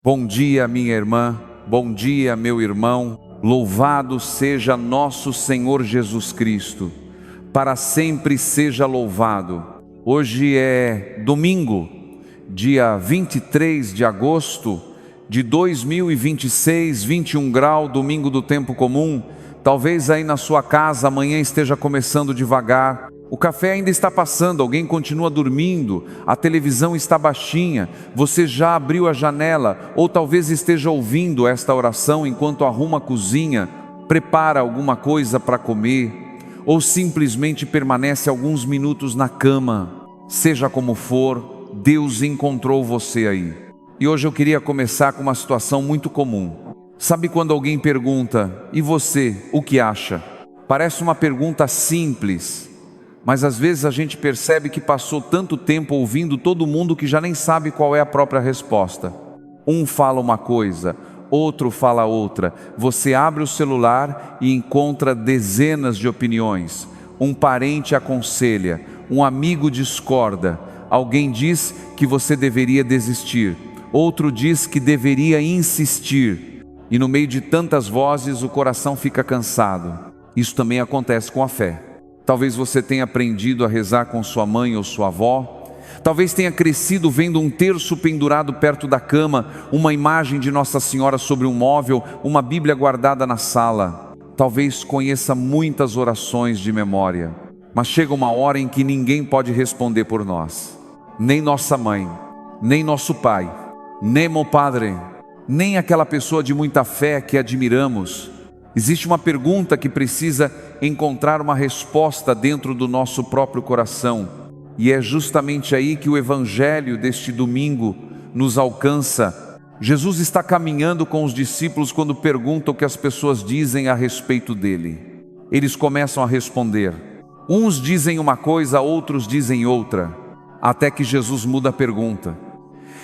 Bom dia, minha irmã, bom dia, meu irmão, louvado seja nosso Senhor Jesus Cristo, para sempre seja louvado. Hoje é domingo, dia 23 de agosto de 2026, 21 graus, domingo do tempo comum. Talvez aí na sua casa amanhã esteja começando devagar, o café ainda está passando, alguém continua dormindo, a televisão está baixinha, você já abriu a janela, ou talvez esteja ouvindo esta oração enquanto arruma a cozinha, prepara alguma coisa para comer, ou simplesmente permanece alguns minutos na cama. Seja como for, Deus encontrou você aí. E hoje eu queria começar com uma situação muito comum. Sabe quando alguém pergunta, e você, o que acha? Parece uma pergunta simples, mas às vezes a gente percebe que passou tanto tempo ouvindo todo mundo que já nem sabe qual é a própria resposta. Um fala uma coisa, outro fala outra. Você abre o celular e encontra dezenas de opiniões. Um parente aconselha, um amigo discorda, alguém diz que você deveria desistir, outro diz que deveria insistir. E no meio de tantas vozes o coração fica cansado. Isso também acontece com a fé. Talvez você tenha aprendido a rezar com sua mãe ou sua avó. Talvez tenha crescido vendo um terço pendurado perto da cama, uma imagem de Nossa Senhora sobre um móvel, uma Bíblia guardada na sala. Talvez conheça muitas orações de memória, mas chega uma hora em que ninguém pode responder por nós. Nem nossa mãe, nem nosso pai, nem meu padre, nem aquela pessoa de muita fé que admiramos. Existe uma pergunta que precisa encontrar uma resposta dentro do nosso próprio coração. E é justamente aí que o evangelho deste domingo nos alcança. Jesus está caminhando com os discípulos quando pergunta o que as pessoas dizem a respeito dele. Eles começam a responder. Uns dizem uma coisa, outros dizem outra. Até que Jesus muda a pergunta.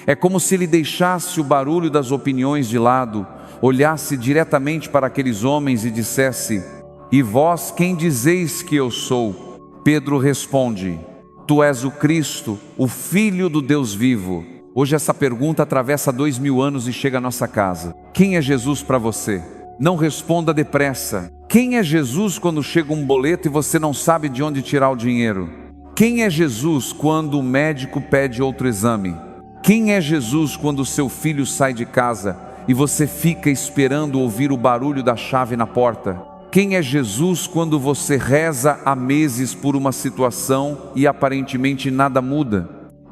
É como se ele deixasse o barulho das opiniões de lado, olhasse diretamente para aqueles homens e dissesse: e vós quem dizeis que eu sou? Pedro responde: tu és o Cristo, o Filho do Deus vivo. Hoje essa pergunta atravessa 2000 anos e chega à nossa casa. Quem é Jesus para você? Não responda depressa. Quem é Jesus quando chega um boleto e você não sabe de onde tirar o dinheiro? Quem é Jesus quando o médico pede outro exame? Quem é Jesus quando o seu filho sai de casa e você fica esperando ouvir o barulho da chave na porta? Quem é Jesus quando você reza há meses por uma situação e aparentemente nada muda?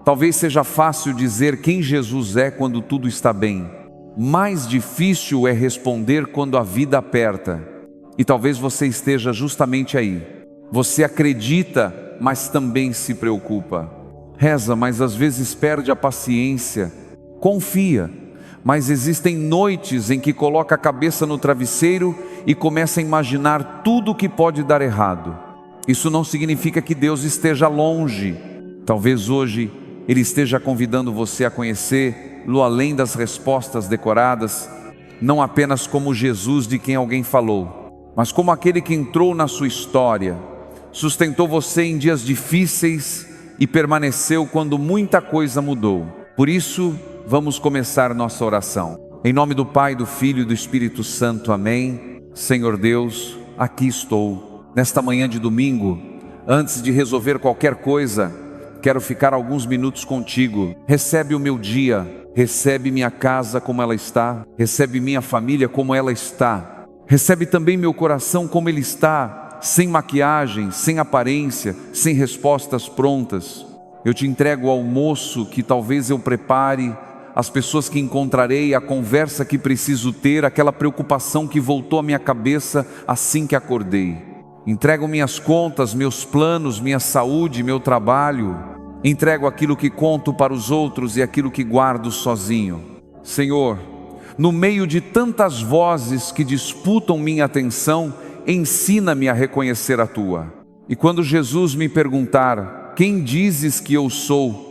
Talvez seja fácil dizer quem Jesus é quando tudo está bem. Mais difícil é responder quando a vida aperta. E talvez você esteja justamente aí. Você acredita, mas também se preocupa. Reza, mas às vezes perde a paciência. Confia, mas existem noites em que coloca a cabeça no travesseiro e começa a imaginar tudo o que pode dar errado. Isso não significa que Deus esteja longe. Talvez hoje Ele esteja convidando você a conhecê-lo além das respostas decoradas, não apenas como Jesus de quem alguém falou, mas como aquele que entrou na sua história, sustentou você em dias difíceis e permaneceu quando muita coisa mudou. Por isso, vamos começar nossa oração. Em nome do Pai, do Filho e do Espírito Santo. Amém. Senhor Deus, aqui estou. Nesta manhã de domingo, antes de resolver qualquer coisa, quero ficar alguns minutos contigo. Recebe o meu dia, recebe minha casa como ela está, recebe minha família como ela está, recebe também meu coração como ele está, sem maquiagem, sem aparência, sem respostas prontas. Eu te entrego o almoço que talvez eu prepare, as pessoas que encontrarei, a conversa que preciso ter, aquela preocupação que voltou à minha cabeça assim que acordei. Entrego minhas contas, meus planos, minha saúde, meu trabalho. Entrego aquilo que conto para os outros e aquilo que guardo sozinho. Senhor, no meio de tantas vozes que disputam minha atenção, ensina-me a reconhecer a Tua. E quando Jesus me perguntar, quem dizes que eu sou?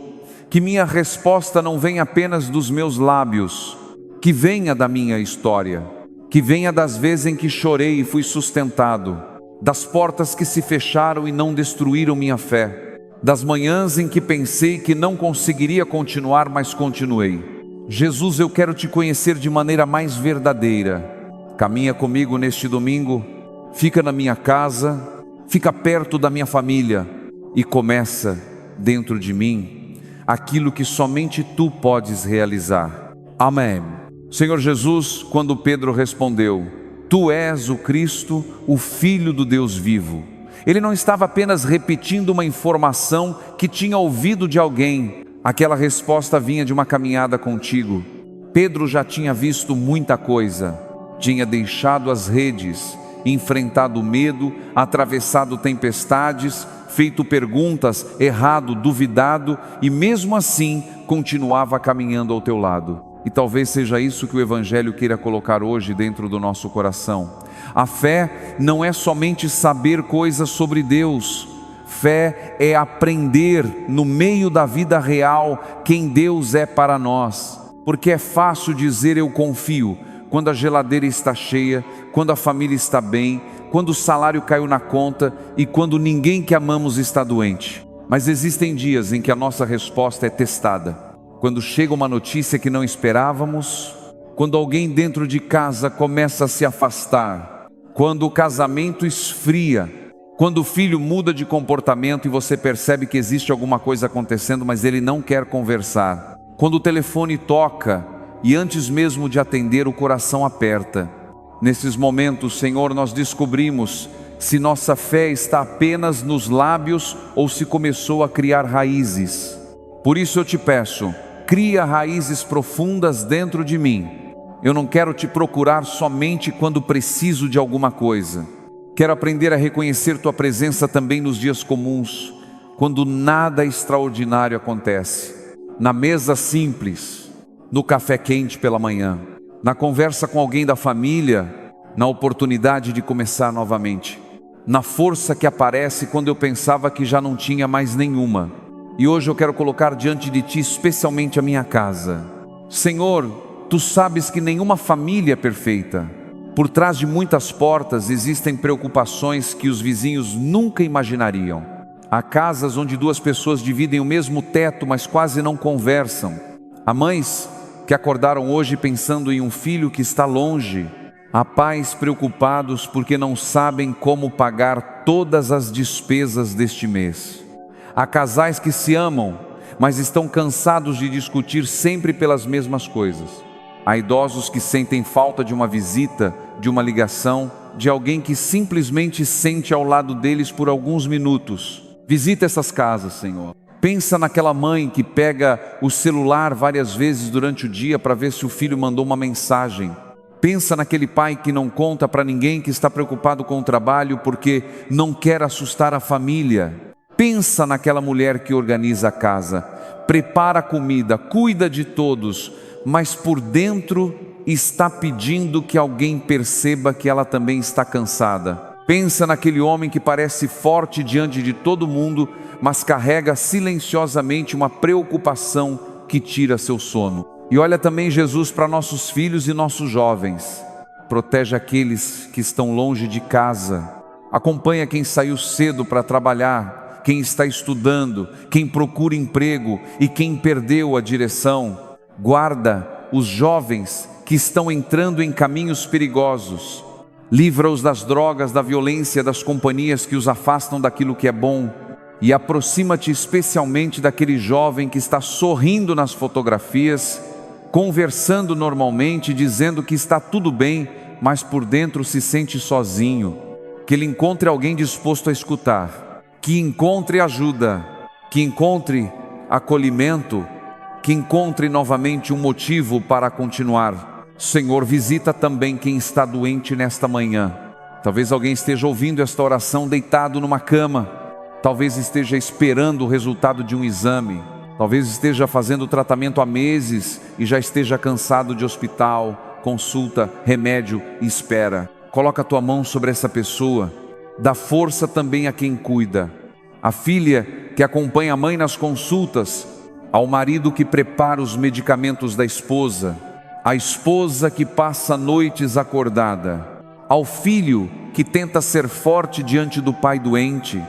Que minha resposta não venha apenas dos meus lábios, que venha da minha história, que venha das vezes em que chorei e fui sustentado, das portas que se fecharam e não destruíram minha fé, das manhãs em que pensei que não conseguiria continuar, mas continuei. Jesus, eu quero te conhecer de maneira mais verdadeira. Caminha comigo neste domingo, fica na minha casa, fica perto da minha família e começa dentro de mim aquilo que somente tu podes realizar. Amém. Senhor Jesus, quando Pedro respondeu: Tu és o Cristo, o Filho do Deus vivo, ele não estava apenas repetindo uma informação que tinha ouvido de alguém. Aquela resposta vinha de uma caminhada contigo. Pedro já tinha visto muita coisa, tinha deixado as redes, enfrentado o medo, atravessado tempestades, feito perguntas, errado, duvidado, e mesmo assim continuava caminhando ao teu lado. E talvez seja isso que o Evangelho queira colocar hoje dentro do nosso coração. A fé não é somente saber coisas sobre Deus. Fé é aprender no meio da vida real quem Deus é para nós. Porque é fácil dizer eu confio quando a geladeira está cheia, quando a família está bem, quando o salário caiu na conta e quando ninguém que amamos está doente. Mas existem dias em que a nossa resposta é testada. Quando chega uma notícia que não esperávamos, quando alguém dentro de casa começa a se afastar, quando o casamento esfria, quando o filho muda de comportamento e você percebe que existe alguma coisa acontecendo, mas ele não quer conversar, quando o telefone toca e antes mesmo de atender o coração aperta. Nesses momentos, Senhor, nós descobrimos se nossa fé está apenas nos lábios ou se começou a criar raízes. Por isso eu te peço, cria raízes profundas dentro de mim. Eu não quero te procurar somente quando preciso de alguma coisa. Quero aprender a reconhecer tua presença também nos dias comuns, quando nada extraordinário acontece. Na mesa simples, no café quente pela manhã, na conversa com alguém da família, na oportunidade de começar novamente, na força que aparece quando eu pensava que já não tinha mais nenhuma. E hoje eu quero colocar diante de ti especialmente a minha casa. Senhor, tu sabes que nenhuma família é perfeita. Por trás de muitas portas existem preocupações que os vizinhos nunca imaginariam. Há casas onde duas pessoas dividem o mesmo teto, mas quase não conversam. Há mães que acordaram hoje pensando em um filho que está longe. Há pais preocupados porque não sabem como pagar todas as despesas deste mês. Há casais que se amam, mas estão cansados de discutir sempre pelas mesmas coisas. Há idosos que sentem falta de uma visita, de uma ligação, de alguém que simplesmente sente ao lado deles por alguns minutos. Visita essas casas, Senhor. Pensa naquela mãe que pega o celular várias vezes durante o dia para ver se o filho mandou uma mensagem. Pensa naquele pai que não conta para ninguém, que está preocupado com o trabalho porque não quer assustar a família. Pensa naquela mulher que organiza a casa, prepara a comida, cuida de todos, mas por dentro está pedindo que alguém perceba que ela também está cansada. Pensa naquele homem que parece forte diante de todo mundo, mas carrega silenciosamente uma preocupação que tira seu sono. E olha também, Jesus, para nossos filhos e nossos jovens. Protege aqueles que estão longe de casa. Acompanha quem saiu cedo para trabalhar, quem está estudando, quem procura emprego e quem perdeu a direção. Guarda os jovens que estão entrando em caminhos perigosos. Livra-os das drogas, da violência, das companhias que os afastam daquilo que é bom. E aproxima-te especialmente daquele jovem que está sorrindo nas fotografias, conversando normalmente, dizendo que está tudo bem, mas por dentro se sente sozinho. Que ele encontre alguém disposto a escutar, que encontre ajuda, que encontre acolhimento, que encontre novamente um motivo para continuar. Senhor, visita também quem está doente nesta manhã. Talvez alguém esteja ouvindo esta oração deitado numa cama. Talvez esteja esperando o resultado de um exame. Talvez esteja fazendo tratamento há meses e já esteja cansado de hospital, consulta, remédio e espera. Coloca a tua mão sobre essa pessoa. Dá força também a quem cuida. A filha que acompanha a mãe nas consultas, ao marido que prepara os medicamentos da esposa, a esposa que passa noites acordada, ao filho que tenta ser forte diante do pai doente.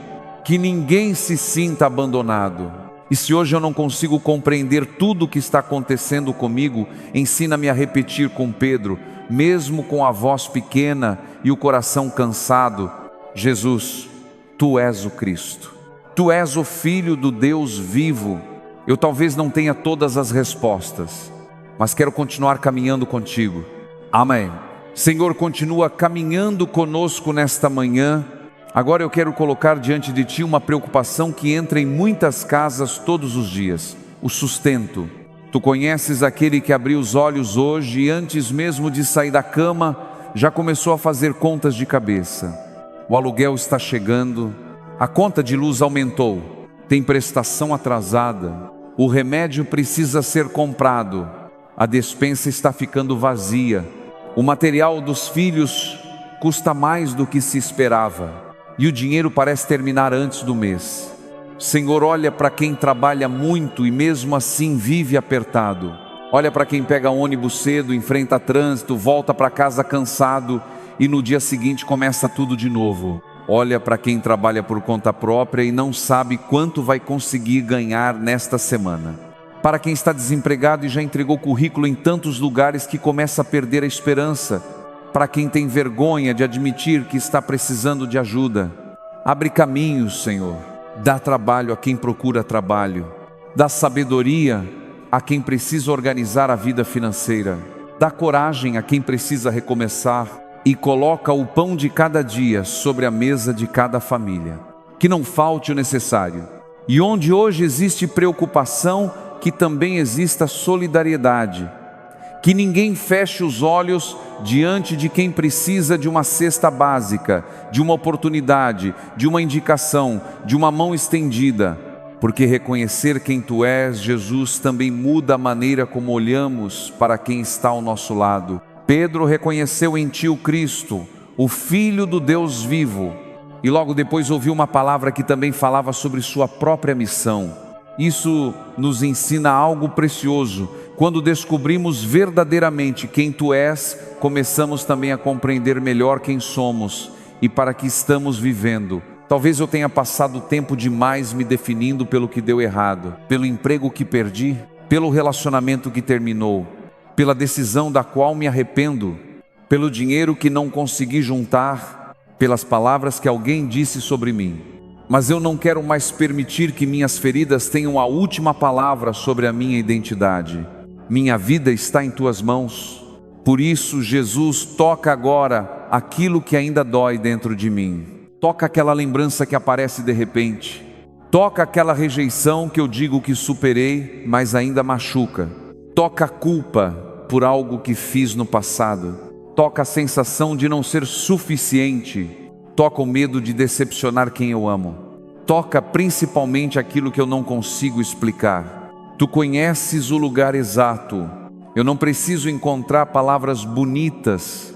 Que ninguém se sinta abandonado. E se hoje eu não consigo compreender tudo o que está acontecendo comigo, ensina-me a repetir com Pedro, mesmo com a voz pequena e o coração cansado: Jesus, Tu és o Cristo, Tu és o Filho do Deus vivo. Eu talvez não tenha todas as respostas, mas quero continuar caminhando contigo. Amém. Senhor, continua caminhando conosco nesta manhã. Agora eu quero colocar diante de Ti uma preocupação que entra em muitas casas todos os dias: o sustento. Tu conheces aquele que abriu os olhos hoje e antes mesmo de sair da cama, já começou a fazer contas de cabeça. O aluguel está chegando, a conta de luz aumentou, tem prestação atrasada, o remédio precisa ser comprado, a despensa está ficando vazia, o material dos filhos custa mais do que se esperava. E o dinheiro parece terminar antes do mês. Senhor, olha para quem trabalha muito e mesmo assim vive apertado. Olha para quem pega ônibus cedo, enfrenta trânsito, volta para casa cansado e no dia seguinte começa tudo de novo. Olha para quem trabalha por conta própria e não sabe quanto vai conseguir ganhar nesta semana. Para quem está desempregado e já entregou currículo em tantos lugares que começa a perder a esperança. Para quem tem vergonha de admitir que está precisando de ajuda. Abre caminhos, Senhor. Dá trabalho a quem procura trabalho. Dá sabedoria a quem precisa organizar a vida financeira. Dá coragem a quem precisa recomeçar. E coloca o pão de cada dia sobre a mesa de cada família. Que não falte o necessário. E onde hoje existe preocupação, que também exista solidariedade. Que ninguém feche os olhos diante de quem precisa de uma cesta básica, de uma oportunidade, de uma indicação, de uma mão estendida. Porque reconhecer quem Tu és, Jesus, também muda a maneira como olhamos para quem está ao nosso lado. Pedro reconheceu em Ti o Cristo, o Filho do Deus vivo. E logo depois ouviu uma palavra que também falava sobre sua própria missão. Isso nos ensina algo precioso. Quando descobrimos verdadeiramente quem Tu és, começamos também a compreender melhor quem somos e para que estamos vivendo. Talvez eu tenha passado tempo demais me definindo pelo que deu errado, pelo emprego que perdi, pelo relacionamento que terminou, pela decisão da qual me arrependo, pelo dinheiro que não consegui juntar, pelas palavras que alguém disse sobre mim. Mas eu não quero mais permitir que minhas feridas tenham a última palavra sobre a minha identidade. Minha vida está em Tuas mãos. Por isso, Jesus, toca agora aquilo que ainda dói dentro de mim. Toca aquela lembrança que aparece de repente. Toca aquela rejeição que eu digo que superei, mas ainda machuca. Toca a culpa por algo que fiz no passado. Toca a sensação de não ser suficiente. Toca o medo de decepcionar quem eu amo. Toca principalmente aquilo que eu não consigo explicar. Tu conheces o lugar exato. Eu não preciso encontrar palavras bonitas.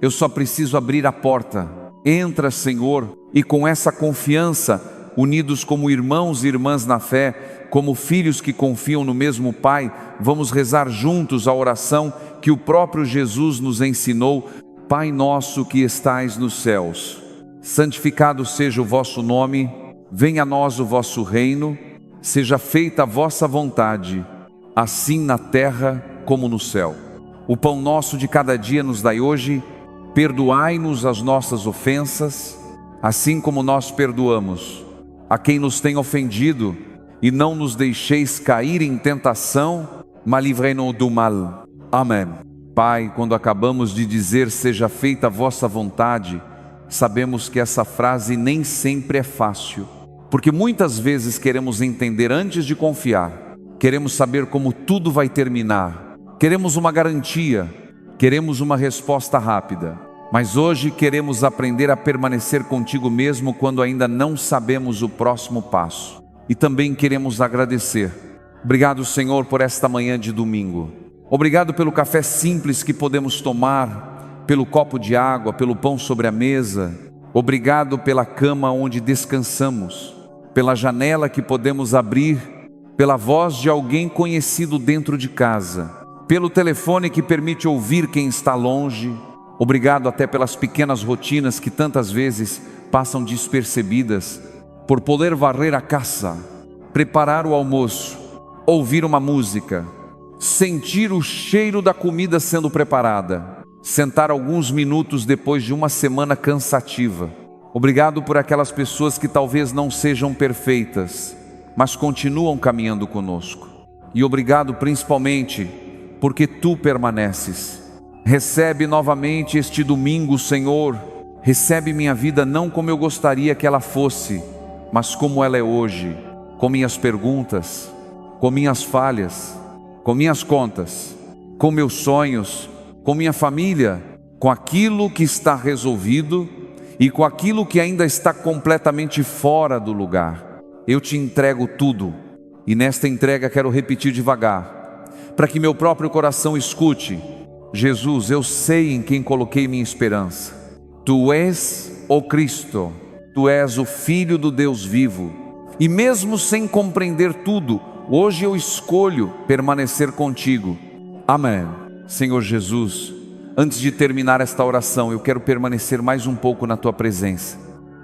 Eu só preciso abrir a porta. Entra, Senhor, e com essa confiança, unidos como irmãos e irmãs na fé, como filhos que confiam no mesmo Pai, vamos rezar juntos a oração que o próprio Jesus nos ensinou. Pai nosso que estais nos céus, santificado seja o vosso nome, venha a nós o vosso reino, seja feita a vossa vontade, assim na terra como no céu. O pão nosso de cada dia nos dai hoje, perdoai-nos as nossas ofensas, assim como nós perdoamos a quem nos tem ofendido, e não nos deixeis cair em tentação, mas livrei-nos do mal. Amém. Pai, quando acabamos de dizer seja feita a vossa vontade, sabemos que essa frase nem sempre é fácil, porque muitas vezes queremos entender antes de confiar, queremos saber como tudo vai terminar, queremos uma garantia, queremos uma resposta rápida, mas hoje queremos aprender a permanecer contigo mesmo quando ainda não sabemos o próximo passo. E também queremos agradecer. Obrigado, Senhor, por esta manhã de domingo. Obrigado pelo café simples que podemos tomar, pelo copo de água, pelo pão sobre a mesa. Obrigado pela cama onde descansamos, pela janela que podemos abrir, pela voz de alguém conhecido dentro de casa, pelo telefone que permite ouvir quem está longe. Obrigado até pelas pequenas rotinas que tantas vezes passam despercebidas, por poder varrer a casa, preparar o almoço, ouvir uma música, sentir o cheiro da comida sendo preparada, sentar alguns minutos depois de uma semana cansativa. Obrigado por aquelas pessoas que talvez não sejam perfeitas, mas continuam caminhando conosco. E obrigado principalmente porque Tu permaneces. Recebe novamente este domingo, Senhor. Recebe minha vida não como eu gostaria que ela fosse, mas como ela é hoje, com minhas perguntas, com minhas falhas, com minhas contas, com meus sonhos, com minha família, com aquilo que está resolvido e com aquilo que ainda está completamente fora do lugar. Eu Te entrego tudo, e nesta entrega quero repetir devagar, para que meu próprio coração escute: Jesus, eu sei em quem coloquei minha esperança. Tu és o Cristo, Tu és o Filho do Deus vivo, e mesmo sem compreender tudo, hoje eu escolho permanecer contigo. Amém. Senhor Jesus, antes de terminar esta oração, eu quero permanecer mais um pouco na Tua presença.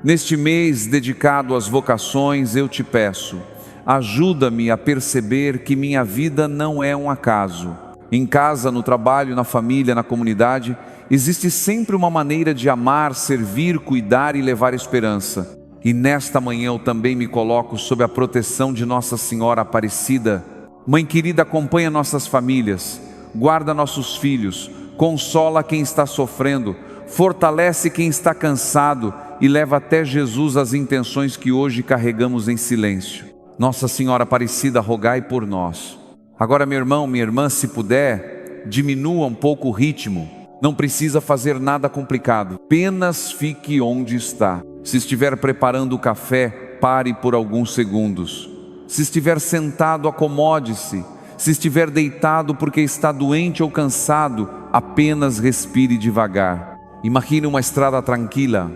Neste mês dedicado às vocações, eu Te peço, ajuda-me a perceber que minha vida não é um acaso. Em casa, no trabalho, na família, na comunidade, existe sempre uma maneira de amar, servir, cuidar e levar esperança. E nesta manhã eu também me coloco sob a proteção de Nossa Senhora Aparecida. Mãe querida, acompanha nossas famílias, guarda nossos filhos, consola quem está sofrendo, fortalece quem está cansado e leva até Jesus as intenções que hoje carregamos em silêncio. Nossa Senhora Aparecida, rogai por nós. Agora, meu irmão, minha irmã, se puder, diminua um pouco o ritmo. Não precisa fazer nada complicado, apenas fique onde está. Se estiver preparando o café, pare por alguns segundos. Se estiver sentado, acomode-se. Se estiver deitado porque está doente ou cansado, apenas respire devagar. Imagine uma estrada tranquila.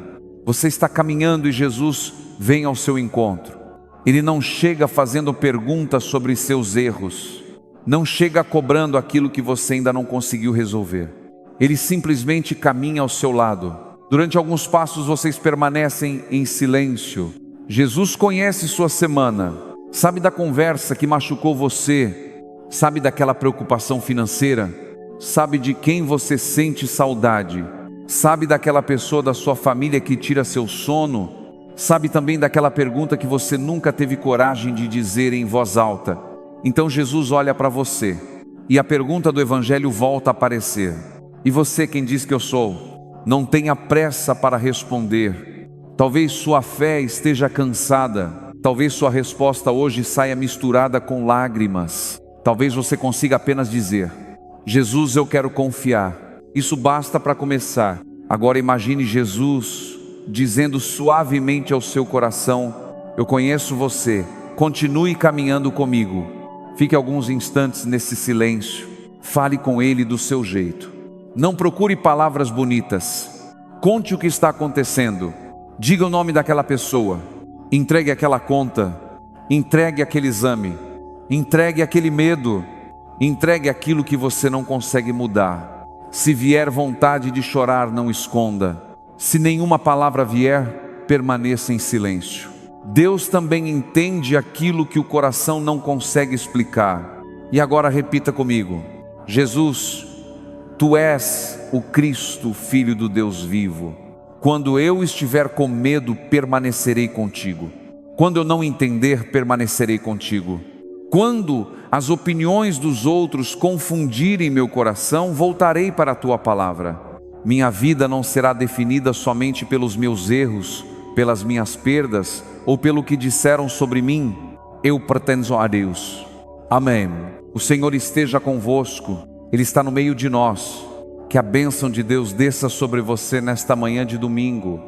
Você está caminhando e Jesus vem ao seu encontro. Ele não chega fazendo perguntas sobre seus erros, não chega cobrando aquilo que você ainda não conseguiu resolver. Ele simplesmente caminha ao seu lado. Durante alguns passos vocês permanecem em silêncio. Jesus conhece sua semana, sabe da conversa que machucou você, sabe daquela preocupação financeira, sabe de quem você sente saudade, sabe daquela pessoa da sua família que tira seu sono, sabe também daquela pergunta que você nunca teve coragem de dizer em voz alta. Então Jesus olha para você e a pergunta do Evangelho volta a aparecer. E você, quem diz que eu sou? Não tenha pressa para responder. Talvez sua fé esteja cansada. Talvez sua resposta hoje saia misturada com lágrimas. Talvez você consiga apenas dizer: Jesus, eu quero confiar. Isso basta para começar. Agora imagine Jesus dizendo suavemente ao seu coração: eu conheço você, continue caminhando comigo. Fique alguns instantes nesse silêncio, fale com Ele do seu jeito. Não procure palavras bonitas, conte o que está acontecendo, diga o nome daquela pessoa, entregue aquela conta, entregue aquele exame, entregue aquele medo, entregue aquilo que você não consegue mudar. Se vier vontade de chorar, não esconda. Se nenhuma palavra vier, permaneça em silêncio. Deus também entende aquilo que o coração não consegue explicar. E agora repita comigo: Jesus, Tu és o Cristo, Filho do Deus vivo. Quando eu estiver com medo, permanecerei contigo. Quando eu não entender, permanecerei contigo. Quando as opiniões dos outros confundirem meu coração, voltarei para a Tua palavra. Minha vida não será definida somente pelos meus erros, pelas minhas perdas ou pelo que disseram sobre mim. Eu pertenço a Deus. Amém. O Senhor esteja convosco. Ele está no meio de nós. Que a bênção de Deus desça sobre você nesta manhã de domingo.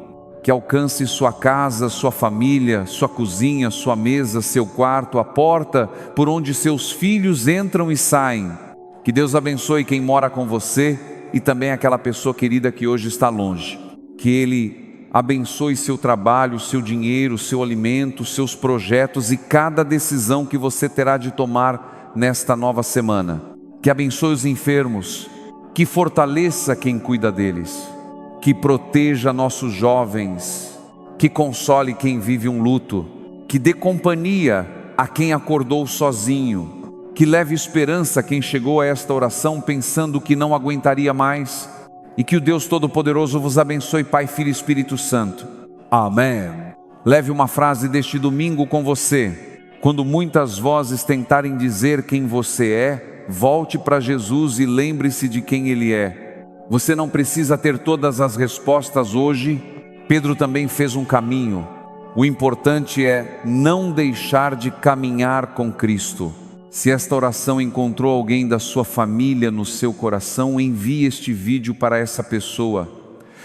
Que alcance sua casa, sua família, sua cozinha, sua mesa, seu quarto, a porta por onde seus filhos entram e saem. Que Deus abençoe quem mora com você e também aquela pessoa querida que hoje está longe. Que Ele abençoe seu trabalho, seu dinheiro, seu alimento, seus projetos e cada decisão que você terá de tomar nesta nova semana. Que abençoe os enfermos, que fortaleça quem cuida deles, que proteja nossos jovens, que console quem vive um luto, que dê companhia a quem acordou sozinho, que leve esperança a quem chegou a esta oração pensando que não aguentaria mais, e que o Deus Todo-Poderoso vos abençoe, Pai, Filho e Espírito Santo. Amém. Leve uma frase deste domingo com você. Quando muitas vozes tentarem dizer quem você é, volte para Jesus e lembre-se de quem Ele é. Você não precisa ter todas as respostas hoje. Pedro também fez um caminho. O importante é não deixar de caminhar com Cristo. Se esta oração encontrou alguém da sua família no seu coração, envie este vídeo para essa pessoa.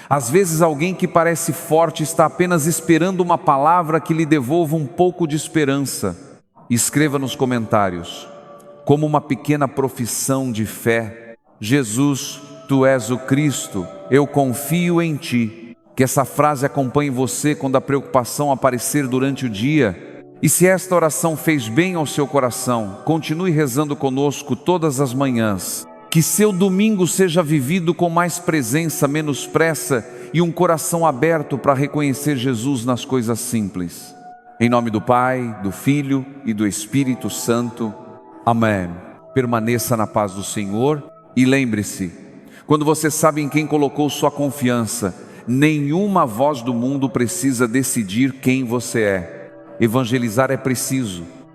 Às vezes alguém que parece forte está apenas esperando uma palavra que lhe devolva um pouco de esperança. Escreva nos comentários, como uma pequena profissão de fé: Jesus, Tu és o Cristo, eu confio em Ti. Que essa frase acompanhe você quando a preocupação aparecer durante o dia. E se esta oração fez bem ao seu coração, continue rezando conosco todas as manhãs. Que seu domingo seja vivido com mais presença, menos pressa e um coração aberto para reconhecer Jesus nas coisas simples. Em nome do Pai, do Filho e do Espírito Santo. Amém. Permaneça na paz do Senhor e lembre-se, quando você sabe em quem colocou sua confiança, nenhuma voz do mundo precisa decidir quem você é. Evangelizar é preciso,